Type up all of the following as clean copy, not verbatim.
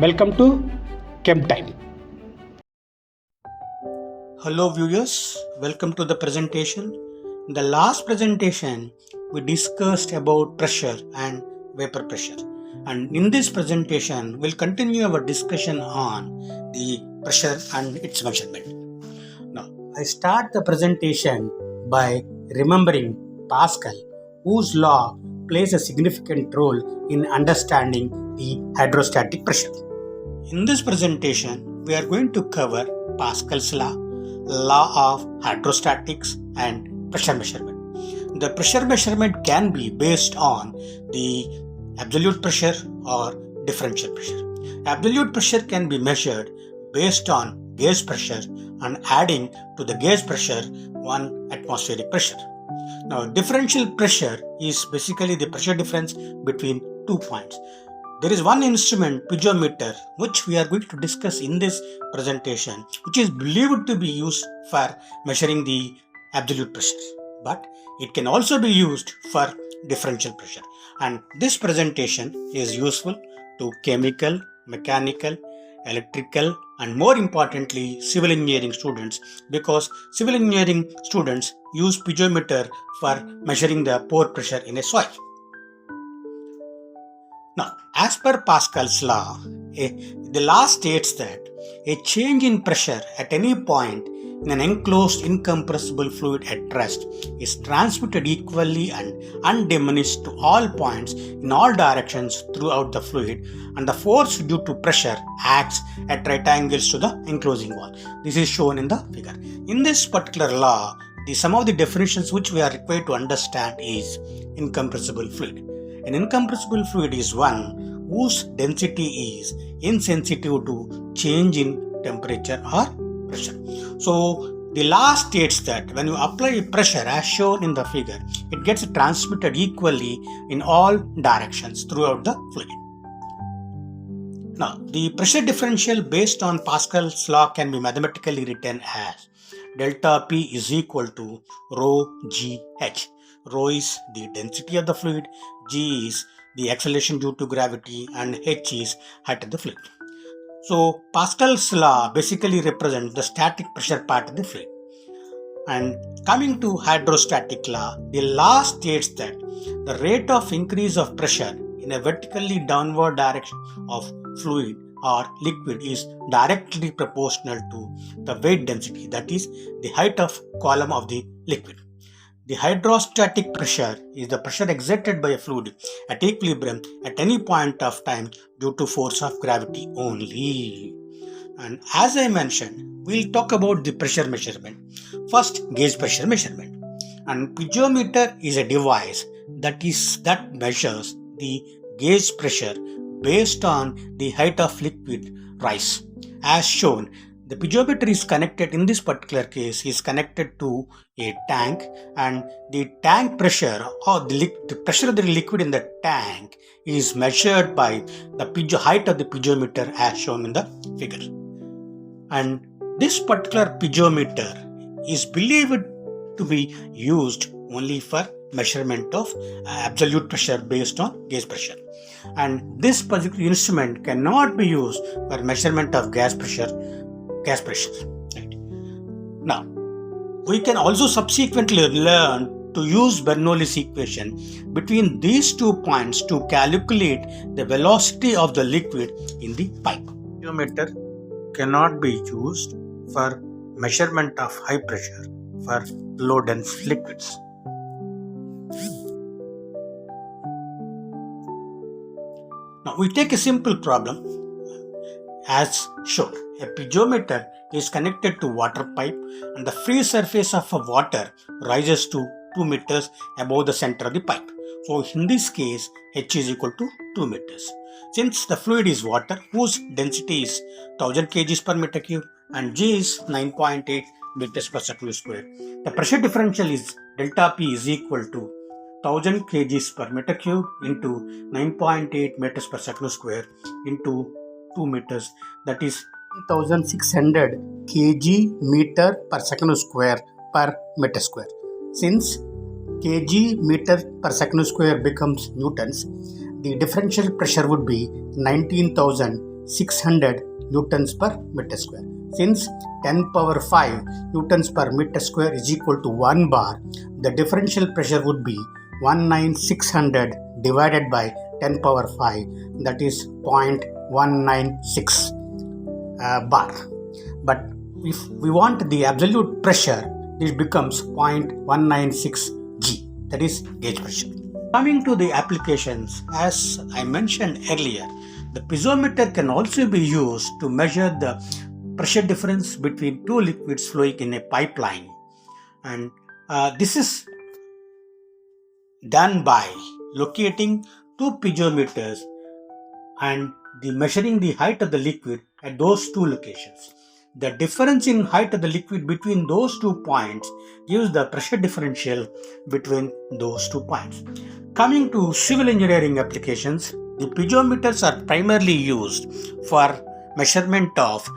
Welcome to Chem Time. Hello viewers, welcome to the presentation. In the last presentation, we discussed about pressure and vapor pressure. And in this presentation, we'll continue our discussion on the pressure and its measurement. Now, I start the presentation by remembering Pascal, whose law plays a significant role in understanding the hydrostatic pressure. In this presentation, we are going to cover Pascal's law of hydrostatics, and pressure measurement. The pressure measurement can be based on the absolute pressure or differential pressure. Absolute pressure can be measured based on gauge pressure and adding to the gauge pressure 1 atmospheric pressure. Now, differential pressure is basically the pressure difference between 2 points. There is one instrument, piezometer, which we are going to discuss in this presentation, which is believed to be used for measuring the absolute pressure. But it can also be used for differential pressure. And this presentation is useful to chemical, mechanical, electrical, and more importantly, civil engineering students, because civil engineering students use piezometer for measuring the pore pressure in a soil. Now, as per Pascal's law, the law states that a change in pressure at any point in an enclosed incompressible fluid at rest is transmitted equally and undiminished to all points in all directions throughout the fluid, and the force due to pressure acts at right angles to the enclosing wall. This is shown in the figure. In this particular law, some of the definitions which we are required to understand is incompressible fluid. An incompressible fluid is one whose density is insensitive to change in temperature or pressure. So, the law states that when you apply pressure as shown in the figure, it gets transmitted equally in all directions throughout the fluid. Now, the pressure differential based on Pascal's law can be mathematically written as delta P is equal to rho GH. Rho is the density of the fluid, G is the acceleration due to gravity, and H is height of the fluid. So, Pascal's law basically represents the static pressure part of the fluid. And coming to hydrostatic law, the law states that the rate of increase of pressure in a vertically downward direction of fluid or liquid is directly proportional to the weight density, that is, the height of column of the liquid. The hydrostatic pressure is the pressure exerted by a fluid at equilibrium at any point of time due to force of gravity only. And as I mentioned, we'll talk about the pressure measurement. First, gauge pressure measurement. And piezometer is a device that measures the gauge pressure based on the height of liquid rise. As shown, the piezometer is connected, in this particular case, is connected to a tank, and the tank pressure or the pressure of the liquid in the tank is measured by the height of the piezometer as shown in the figure. And this particular piezometer is believed to be used only for measurement of absolute pressure based on gauge pressure. And this particular instrument cannot be used for measurement of gas pressure. Right. Now, we can also subsequently learn to use Bernoulli's equation between these 2 points to calculate the velocity of the liquid in the pipe. Piezometer cannot be used for measurement of high pressure for low dense liquids. Now, we take a simple problem as shown. A piezometer is connected to water pipe, and the free surface of water rises to 2 meters above the center of the pipe. So in this case, H is equal to 2 meters. Since the fluid is water whose density is 1000 kg per meter cube and G is 9.8 meters per second square, the pressure differential is delta P is equal to 1000 kg per meter cube into 9.8 meters per second square into 2 meters, that is 1600 kg meter per second square per meter square. Since kg meter per second square becomes newtons, the differential pressure would be 19,000 600 newtons per meter square. Since 10 power 5 newtons per meter square is equal to 1 bar, the differential pressure would be 19600 divided by 10 power 5, that is 0.196 bar. But if we want the absolute pressure, it becomes 0.196 G, that is gauge pressure. Coming to the applications, as I mentioned earlier, the piezometer can also be used to measure the pressure difference between two liquids flowing in a pipeline. And this is done by locating two piezometers and measuring the height of the liquid at those two locations. The difference in height of the liquid between those 2 points gives the pressure differential between those 2 points. Coming to civil engineering applications, the piezometers are primarily used for measurement of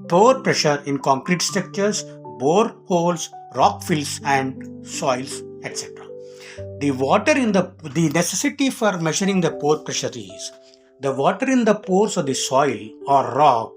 pore pressure in concrete structures, bore holes, rock fills and soils, etc. The necessity for measuring the pore pressure is the water in the pores of the soil or rock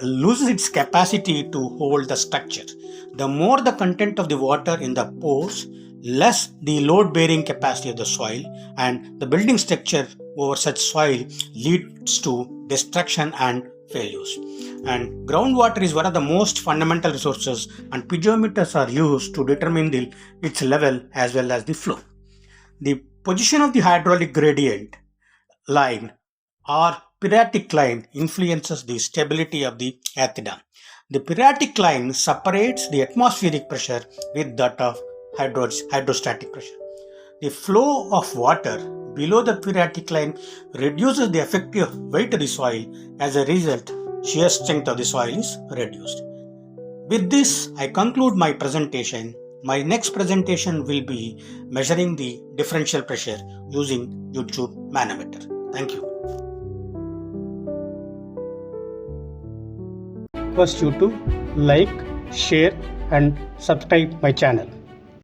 loses its capacity to hold the structure. The more the content of the water in the pores, less the load-bearing capacity of the soil, and the building structure over such soil leads to destruction and failures. And groundwater is one of the most fundamental resources, and piezometers are used to determine its level as well as the flow. The position of the hydraulic gradient line or phreatic line influences the stability of the earth dam. The phreatic line separates the atmospheric pressure with that of hydrostatic pressure. The flow of water below the phreatic line reduces the effective weight of the soil. As a result, shear strength of the soil is reduced. With this, I conclude my presentation. My next presentation will be measuring the differential pressure using YouTube manometer. Thank you. Request you to like, share and subscribe my channel.